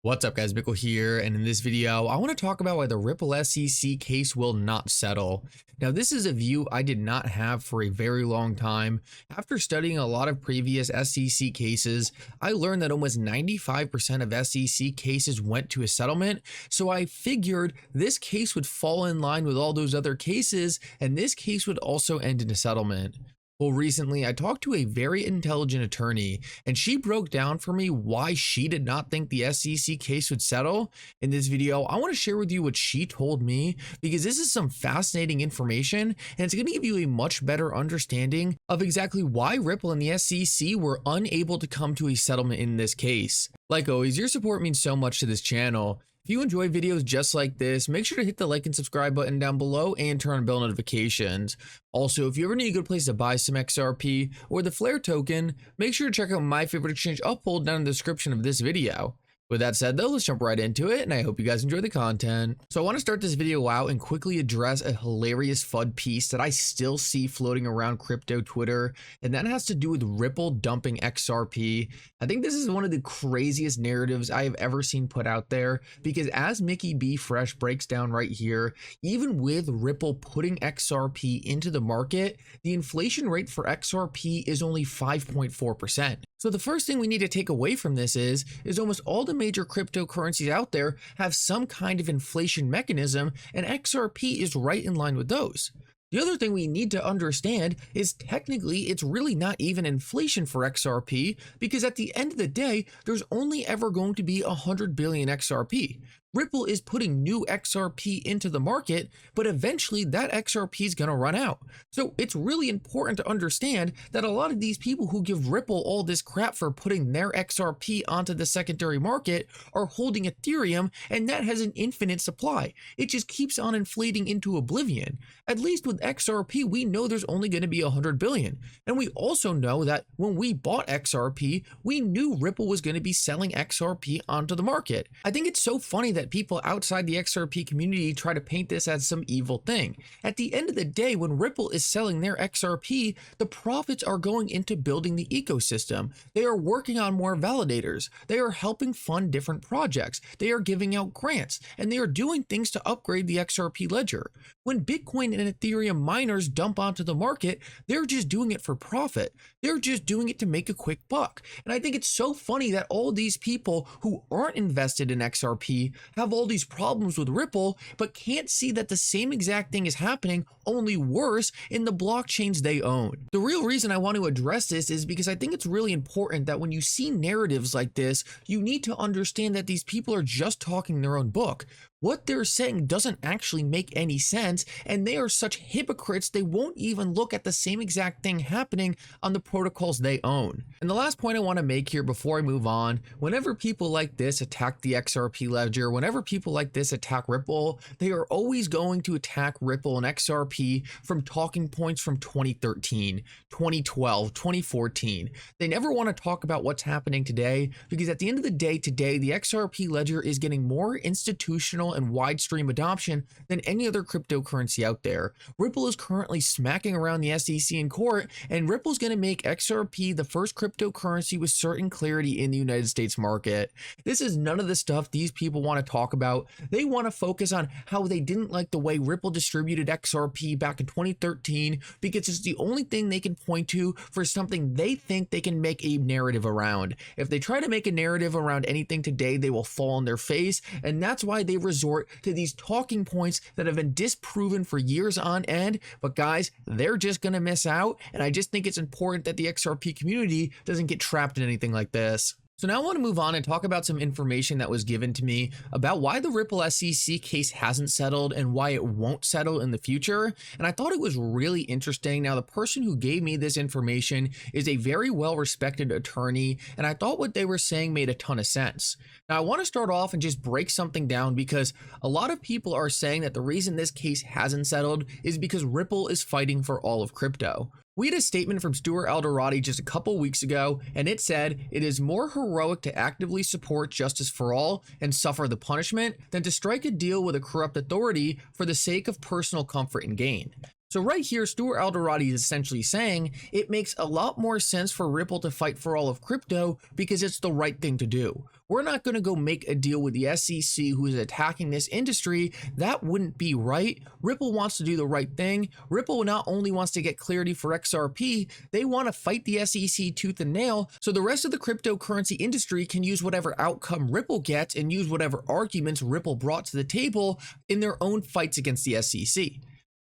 What's up guys, Mickle here, and in this video I want to talk about why the Ripple SEC case will not settle. Now this is a view I did not have for a very long time. After studying a lot of previous SEC cases, I learned that almost 95% of SEC cases went to a settlement, so I figured this case would fall in line with all those other cases and this case would also end in a settlement. Well, recently I talked to a very intelligent attorney and she broke down for me why she did not think the SEC case would settle. In this video, I want to share with you what she told me because this is some fascinating information and it's going to give you a much better understanding of exactly why Ripple and the SEC were unable to come to a settlement in this case. Like always, your support means so much to this channel. If you enjoy videos just like this, make sure to hit the like and subscribe button down below and turn on bell notifications. Also, if you ever need a good place to buy some XRP or the Flare token, make sure to check out my favorite exchange Uphold down in the description of this video. With that said though, let's jump right into it and I hope you guys enjoy the content. So I want to start this video out and quickly address a hilarious FUD piece that I still see floating around crypto Twitter, and that has to do with Ripple dumping XRP. I think this is one of the craziest narratives I have ever seen put out there because as Mickey B Fresh breaks down right here, even with Ripple putting XRP into the market, the inflation rate for XRP is only 5.4%. So the first thing we need to take away from this is almost all the major cryptocurrencies out there have some kind of inflation mechanism, and XRP is right in line with those. The other thing we need to understand is technically it's really not even inflation for XRP because at the end of the day, there's only ever going to be 100 billion XRP. Ripple is putting new XRP into the market, but eventually that XRP is going to run out. So it's really important to understand that a lot of these people who give Ripple all this crap for putting their XRP onto the secondary market are holding Ethereum, and that has an infinite supply. It just keeps on inflating into oblivion. At least with XRP, we know there's only going to be 100 billion. And we also know that when we bought XRP, we knew Ripple was going to be selling XRP onto the market. I think it's so funny that people outside the XRP community try to paint this as some evil thing. At the end of the day, when Ripple is selling their XRP, the profits are going into building the ecosystem. They are working on more validators. They are helping fund different projects. They are giving out grants, and they are doing things to upgrade the XRP ledger. When Bitcoin and Ethereum miners dump onto the market, they're just doing it for profit. They're just doing it to make a quick buck. And I think it's so funny that all these people who aren't invested in XRP have all these problems with Ripple, but can't see that the same exact thing is happening, only worse, in the blockchains they own. The real reason I want to address this is because I think it's really important that when you see narratives like this, you need to understand that these people are just talking their own book. What they're saying doesn't actually make any sense, and they are such hypocrites they won't even look at the same exact thing happening on the protocols they own. And the last point I want to make here before I move on, whenever people like this attack the XRP ledger, whenever people like this attack Ripple, they are always going to attack Ripple and XRP from talking points from 2013, 2012, 2014. They never want to talk about what's happening today because at the end of the day today, the XRP ledger is getting more institutional and wide stream adoption than any other cryptocurrency out there. Ripple is currently smacking around the SEC in court, and Ripple's going to make XRP the first cryptocurrency with certain clarity in the United States market. This is none of the stuff these people want to talk about. They want to focus on how they didn't like the way Ripple distributed XRP back in 2013 because it's the only thing they can point to for something they think they can make a narrative around. If they try to make a narrative around anything today, they will fall on their face, and that's why they resort to these talking points that have been disproven for years on end. But guys, they're just going to miss out, and I just think it's important that the XRP community doesn't get trapped in anything like this. So now I want to move on and talk about some information that was given to me about why the Ripple SEC case hasn't settled and why it won't settle in the future. And I thought it was really interesting. Now, the person who gave me this information is a very well-respected attorney, and I thought what they were saying made a ton of sense. Now, I want to start off and just break something down because a lot of people are saying that the reason this case hasn't settled is because Ripple is fighting for all of crypto. We had a statement from Stuart Alderati just a couple weeks ago, and it said, "It is more heroic to actively support justice for all and suffer the punishment than to strike a deal with a corrupt authority for the sake of personal comfort and gain." So right here, Stuart Alderoty is essentially saying it makes a lot more sense for Ripple to fight for all of crypto because it's the right thing to do. We're not going to go make a deal with the SEC who is attacking this industry. That wouldn't be right. Ripple wants to do the right thing. Ripple not only wants to get clarity for XRP, they want to fight the SEC tooth and nail so the rest of the cryptocurrency industry can use whatever outcome Ripple gets and use whatever arguments Ripple brought to the table in their own fights against the SEC.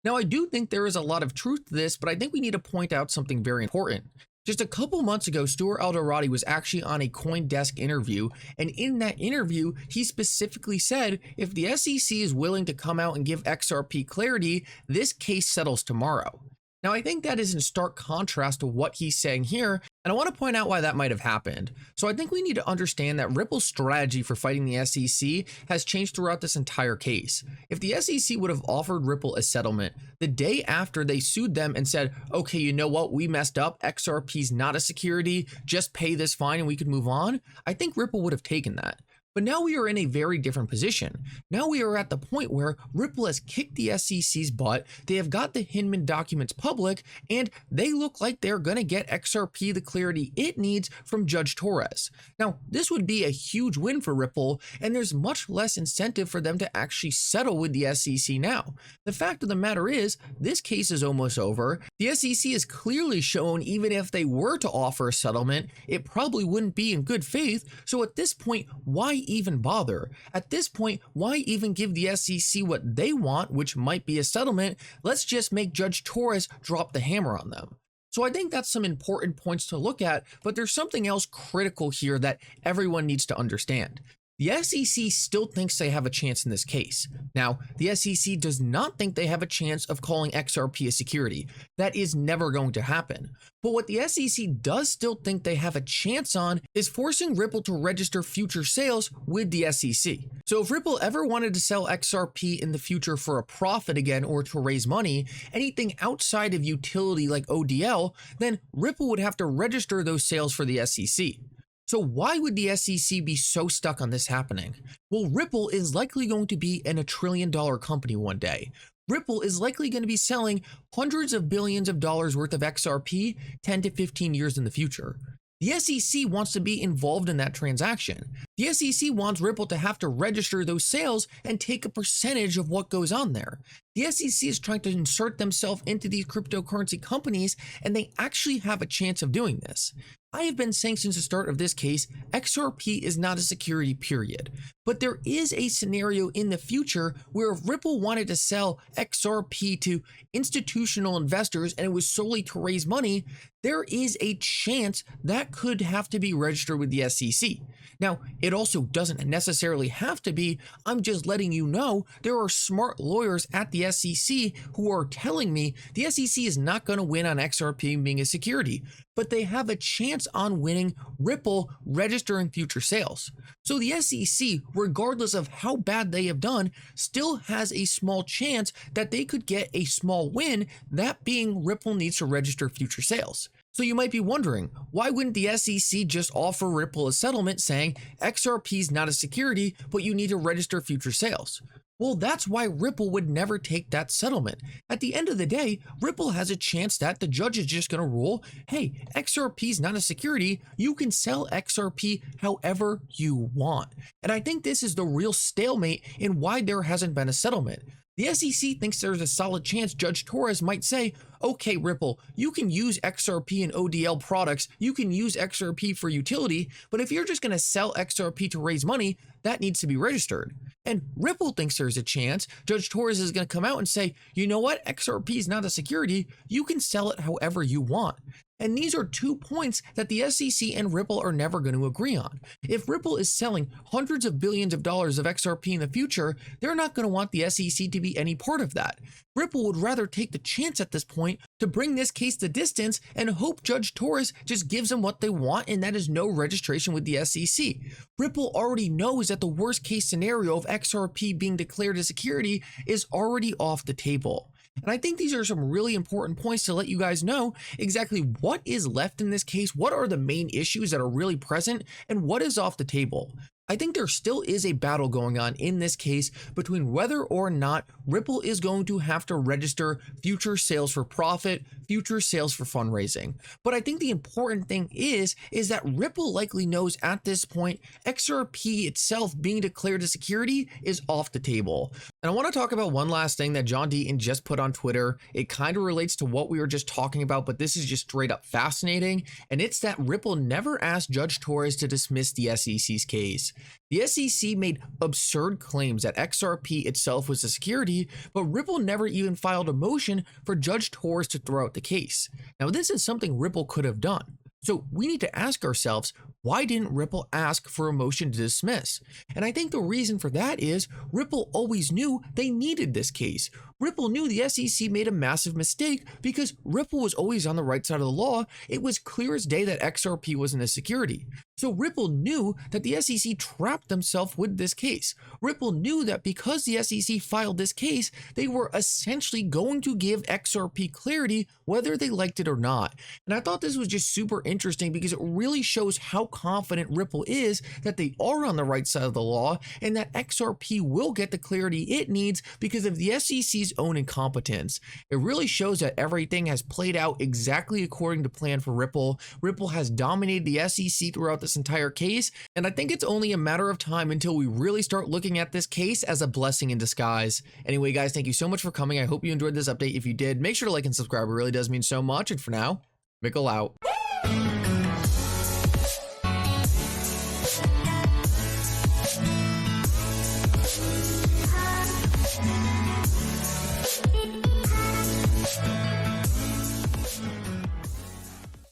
Now, I do think there is a lot of truth to this, but I think we need to point out something very important. Just a couple months ago, Stuart Alderoty was actually on a CoinDesk interview, and in that interview, he specifically said if the SEC is willing to come out and give XRP clarity, this case settles tomorrow. Now, I think that is in stark contrast to what he's saying here, and I want to point out why that might have happened. So I think we need to understand that Ripple's strategy for fighting the SEC has changed throughout this entire case. If the SEC would have offered Ripple a settlement the day after they sued them and said, okay, you know what, we messed up, XRP's not a security, just pay this fine and we could move on, I think Ripple would have taken that. But now we are in a very different position. Now we are at the point where Ripple has kicked the SEC's butt, they have got the Hinman documents public, and they look like they're going to get XRP the clarity it needs from Judge Torres. Now, this would be a huge win for Ripple, and there's much less incentive for them to actually settle with the SEC now. The fact of the matter is, this case is almost over. The SEC has clearly shown even if they were to offer a settlement, it probably wouldn't be in good faith, so at this point, why even bother? At this point, why even give the SEC what they want, which might be a settlement? Let's just make Judge Torres drop the hammer on them. So I think that's some important points to look at, but there's something else critical here that everyone needs to understand. The SEC still thinks they have a chance in this case. Now, the SEC does not think they have a chance of calling XRP a security. That is never going to happen. But what the SEC does still think they have a chance on is forcing Ripple to register future sales with the SEC. So if Ripple ever wanted to sell XRP in the future for a profit again or to raise money, anything outside of utility like ODL, then Ripple would have to register those sales for the SEC. So why would the SEC be so stuck on this happening? Well, Ripple is likely going to be in $1 trillion company one day. Ripple is likely going to be selling hundreds of billions of dollars worth of XRP 10 to 15 years in the future. The SEC wants to be involved in that transaction. The SEC wants Ripple to have to register those sales and take a percentage of what goes on there. The SEC is trying to insert themselves into these cryptocurrency companies, and they actually have a chance of doing this. I have been saying since the start of this case, XRP is not a security, period. But there is a scenario in the future where if Ripple wanted to sell XRP to institutional investors and it was solely to raise money, there is a chance that could have to be registered with the SEC. Now, it also doesn't necessarily have to be. I'm just letting you know there are smart lawyers at the SEC who are telling me the SEC is not going to win on XRP being a security, but they have a chance on winning Ripple registering future sales. So the SEC, regardless of how bad they have done, still has a small chance that they could get a small win, that being Ripple needs to register future sales. So you might be wondering, why wouldn't the SEC just offer Ripple a settlement saying XRP is not a security, but you need to register future sales? Well, that's why Ripple would never take that settlement. At the end of the day, Ripple has a chance that the judge is just going to rule, hey, XRP is not a security, you can sell XRP however you want. And I think this is the real stalemate in why there hasn't been a settlement. The SEC thinks there's a solid chance Judge Torres might say, okay, Ripple, you can use XRP and ODL products, you can use XRP for utility, but if you're just going to sell XRP to raise money, that needs to be registered. And Ripple thinks there's a chance Judge Torres is going to come out and say, you know what, XRP is not a security, you can sell it however you want. And these are 2 points that the SEC and Ripple are never going to agree on. If Ripple is selling hundreds of billions of dollars of XRP in the future, they're not going to want the SEC to be any part of that. Ripple would rather take the chance at this point to bring this case the distance and hope Judge Torres just gives them what they want, and that is no registration with the SEC. Ripple already knows that the worst case scenario of XRP being declared a security is already off the table. And I think these are some really important points to let you guys know exactly what is left in this case, what are the main issues that are really present, and what is off the table. I think there still is a battle going on in this case between whether or not Ripple is going to have to register future sales for profit, future sales for fundraising. But I think the important thing is that Ripple likely knows at this point XRP itself being declared a security is off the table. And I want to talk about one last thing that John Deaton just put on Twitter. It kind of relates to what we were just talking about, but this is just straight up fascinating. And it's that Ripple never asked Judge Torres to dismiss the SEC's case. The SEC made absurd claims that XRP itself was a security, but Ripple never even filed a motion for Judge Torres to throw out the case. Now, this is something Ripple could have done. So we need to ask ourselves, why didn't Ripple ask for a motion to dismiss? And I think the reason for that is Ripple always knew they needed this case. Ripple knew the SEC made a massive mistake because Ripple was always on the right side of the law. It was clear as day that XRP wasn't a security. So Ripple knew that the SEC trapped themselves with this case. Ripple knew that because the SEC filed this case, they were essentially going to give XRP clarity whether they liked it or not. And I thought this was just super interesting because it really shows how confident Ripple is that they are on the right side of the law and that XRP will get the clarity it needs because of the SEC's own incompetence. It really shows that everything has played out exactly according to plan for Ripple. Ripple has dominated the SEC throughout this entire case, and I think it's only a matter of time until we really start looking at this case as a blessing in disguise. Anyway, guys, thank you so much for coming. I hope you enjoyed this update. If you did, make sure to like and subscribe. It really does mean so much. And for now, Mickle out.